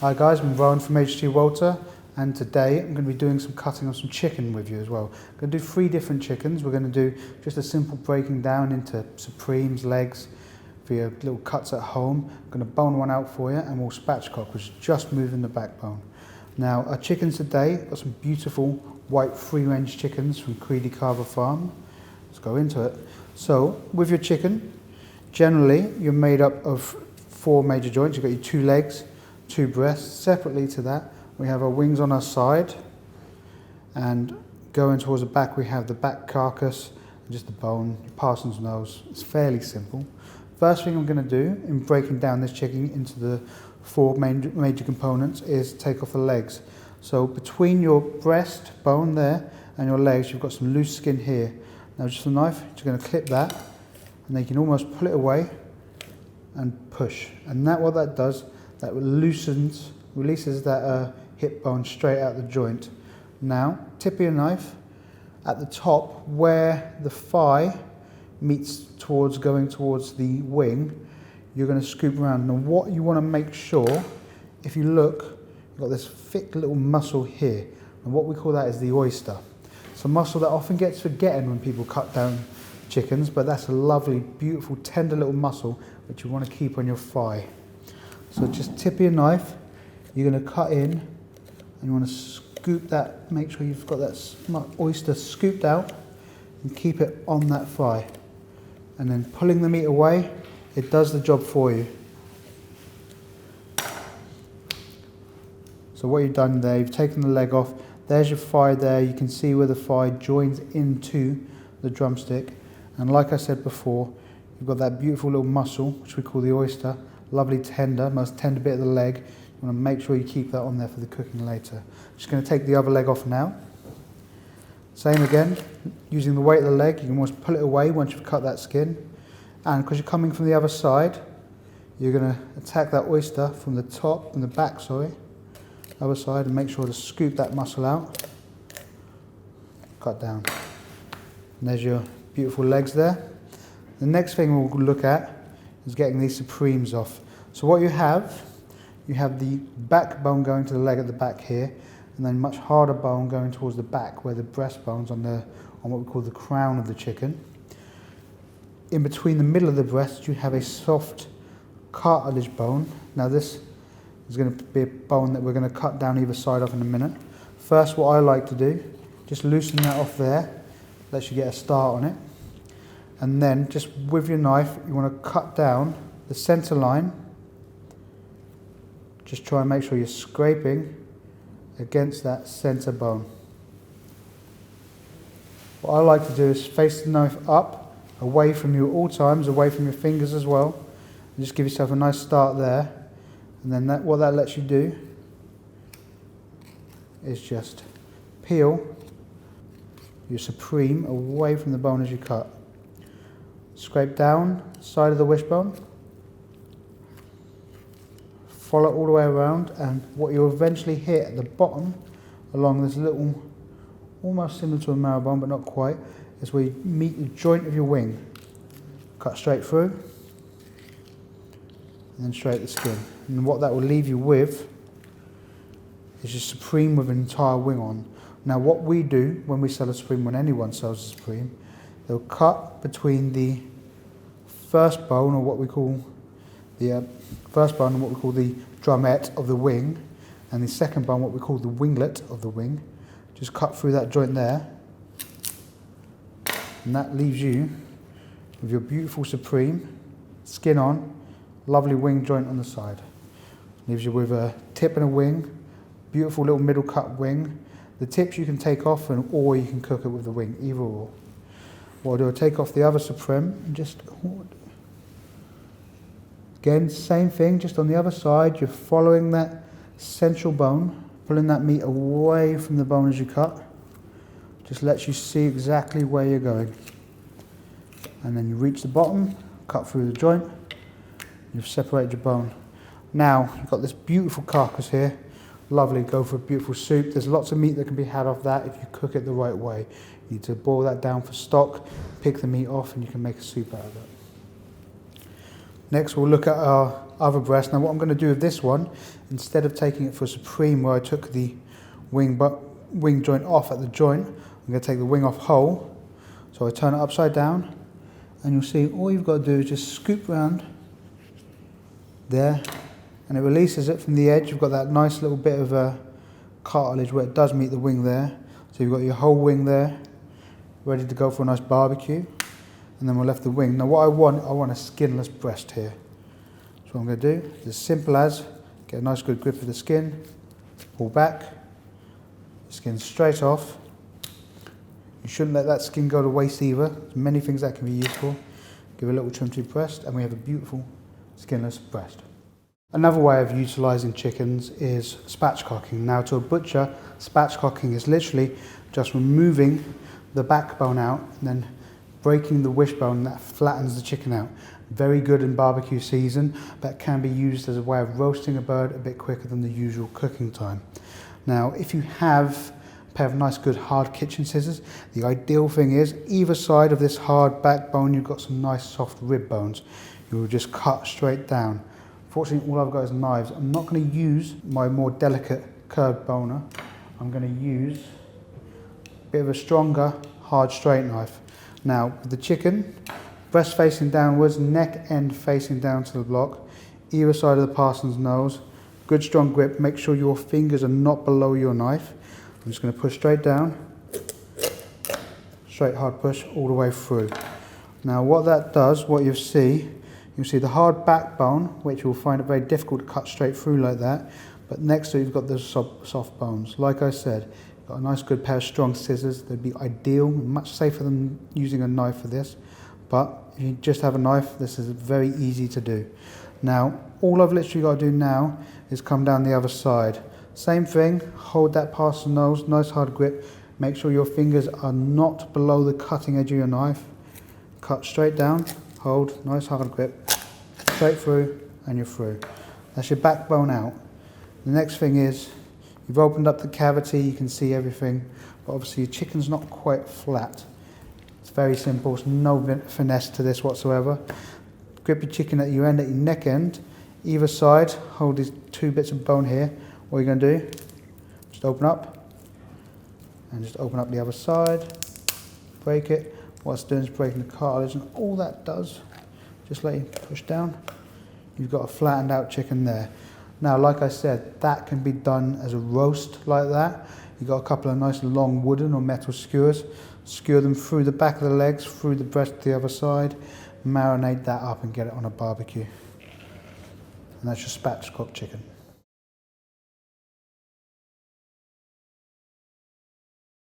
Hi guys, I'm Ruadhan from HT Walter, and today I'm going to be doing some cutting of some chicken with you as well. I'm going to do 3 different chickens. We're going to do just a simple breaking down into supremes, legs, for your little cuts at home. I'm going to bone one out for you, and we'll spatchcock, which is just moving the backbone. Now our chickens today, got some beautiful white free-range chickens from Creedy Carver Farm. Let's go into it. So with your chicken, generally you're made up of 4 major joints. You've got your 2 legs, 2 breasts. Separately to that, we have our wings on our side, and going towards the back we have the back carcass and just the bone, your parson's nose. It's fairly simple. First thing I'm going to do in breaking down this chicken into the 4 major components is take off the legs. So between your breast bone there and your legs, you've got some loose skin here. Now just a knife, you're going to clip that, and then you can almost pull it away and push. And what that does, that releases that hip bone straight out the joint. Now, tip of your knife at the top where the thigh meets going towards the wing, you're going to scoop around. Now what you want to make sure, if you look, you've got this thick little muscle here, and what we call that is the oyster. It's a muscle that often gets forgotten when people cut down chickens, but that's a lovely, beautiful, tender little muscle which you want to keep on your thigh. So just tip of your knife, you're going to cut in, and you want to scoop that, make sure you've got that oyster scooped out, and keep it on that thigh. And then pulling the meat away, it does the job for you. So what you've done there, you've taken the leg off, there's your thigh there, you can see where the thigh joins into the drumstick. And like I said before, you've got that beautiful little muscle, which we call the oyster, lovely tender, most tender bit of the leg. You want to make sure you keep that on there for the cooking later. Just going to take the other leg off now. Same again, using the weight of the leg, you can almost pull it away once you've cut that skin. And because you're coming from the other side, you're going to attack that oyster from the top, from the back, other side, and make sure to scoop that muscle out. Cut down. And there's your beautiful legs there. The next thing we'll look at is getting these supremes off. So what you have the backbone going to the leg at the back here, and then much harder bone going towards the back where the breastbone's on what we call the crown of the chicken. In between the middle of the breast you have a soft cartilage bone. Now this is going to be a bone that we're going to cut down either side of in a minute. First, what I like to do, just loosen that off there, lets you get a start on it. And then just with your knife you want to cut down the center line. Just try and make sure you're scraping against that center bone. What I like to do is face the knife up, away from you at all times, away from your fingers as well. And just give yourself a nice start there. And then what that lets you do is just peel your supreme away from the bone as you cut. Scrape down the side of the wishbone. Follow it all the way around, and what you'll eventually hit at the bottom, along this little, almost similar to a marrow bone but not quite, is where you meet the joint of your wing. Cut straight through, and then straight at the skin. And what that will leave you with is your supreme with an entire wing on. Now what we do when we sell a supreme, when anyone sells a supreme, they'll cut between the first bone, or what we call the first bone, what we call the drumette of the wing, and the second bone, what we call the winglet of the wing. Just cut through that joint there, and that leaves you with your beautiful supreme, skin on, lovely wing joint on the side. Leaves you with a tip and a wing, beautiful little middle cut wing. The tips you can take off, or you can cook it with the wing, either or. What I'll do, I'll take off the other supreme and just, again, same thing, just on the other side, you're following that central bone, pulling that meat away from the bone as you cut. Just lets you see exactly where you're going. And then you reach the bottom, cut through the joint, you've separated your bone. Now, you've got this beautiful carcass here. Lovely, go for a beautiful soup. There's lots of meat that can be had off that if you cook it the right way. You need to boil that down for stock, pick the meat off, and you can make a soup out of it. Next we'll look at our other breast. Now what I'm going to do with this one, instead of taking it for supreme where I took the wing joint off at the joint, I'm going to take the wing off whole. So I turn it upside down, and you'll see all you've got to do is just scoop round there, and it releases it from the edge. You've got that nice little bit of cartilage where it does meet the wing there. So you've got your whole wing there, ready to go for a nice barbecue. And then we'll left the wing. Now what I want a skinless breast here. So what I'm going to do is as simple as get a nice good grip of the skin, pull back, skin straight off. You shouldn't let that skin go to waste either. There's many things that can be useful. Give a little trim to your breast and we have a beautiful skinless breast. Another way of utilising chickens is spatchcocking. Now to a butcher, spatchcocking is literally just removing the backbone out and then breaking the wishbone that flattens the chicken out. Very good in barbecue season, but can be used as a way of roasting a bird a bit quicker than the usual cooking time. Now if you have a pair of nice good hard kitchen scissors, the ideal thing is either side of this hard backbone you've got some nice soft rib bones. You will just cut straight down. Fortunately all I've got is knives. I'm not going to use my more delicate curved boner. I'm going to use a bit of a stronger hard straight knife. Now with the chicken, breast facing downwards, neck end facing down to the block, either side of the parson's nose, good strong grip, make sure your fingers are not below your knife. I'm just going to push straight down, straight hard push all the way through. Now what that does, what you'll see the hard backbone, which you'll find it very difficult to cut straight through like that, but next to it you've got the soft bones. Like I said, you've got a nice good pair of strong scissors. They'd be ideal, much safer than using a knife for this, but if you just have a knife, this is very easy to do. Now all I've literally got to do now is come down the other side. Same thing, hold that past the nose, nice hard grip, make sure your fingers are not below the cutting edge of your knife, cut straight down, hold, nice hard grip, straight through and you're through. That's your backbone out. The next thing is, you've opened up the cavity, you can see everything, but obviously your chicken's not quite flat. It's very simple, there's no finesse to this whatsoever. Grip your chicken at your end, at your neck end, either side, hold these two bits of bone here. What you're going to do, just open up, and just open up the other side, break it. What it's doing is breaking the cartilage, and all that does, just let you push down, you've got a flattened out chicken there. Now like I said, that can be done as a roast like that. You've got a couple of nice long wooden or metal skewers, skewer them through the back of the legs, through the breast to the other side, marinate that up and get it on a barbecue. And that's your spatchcock chicken.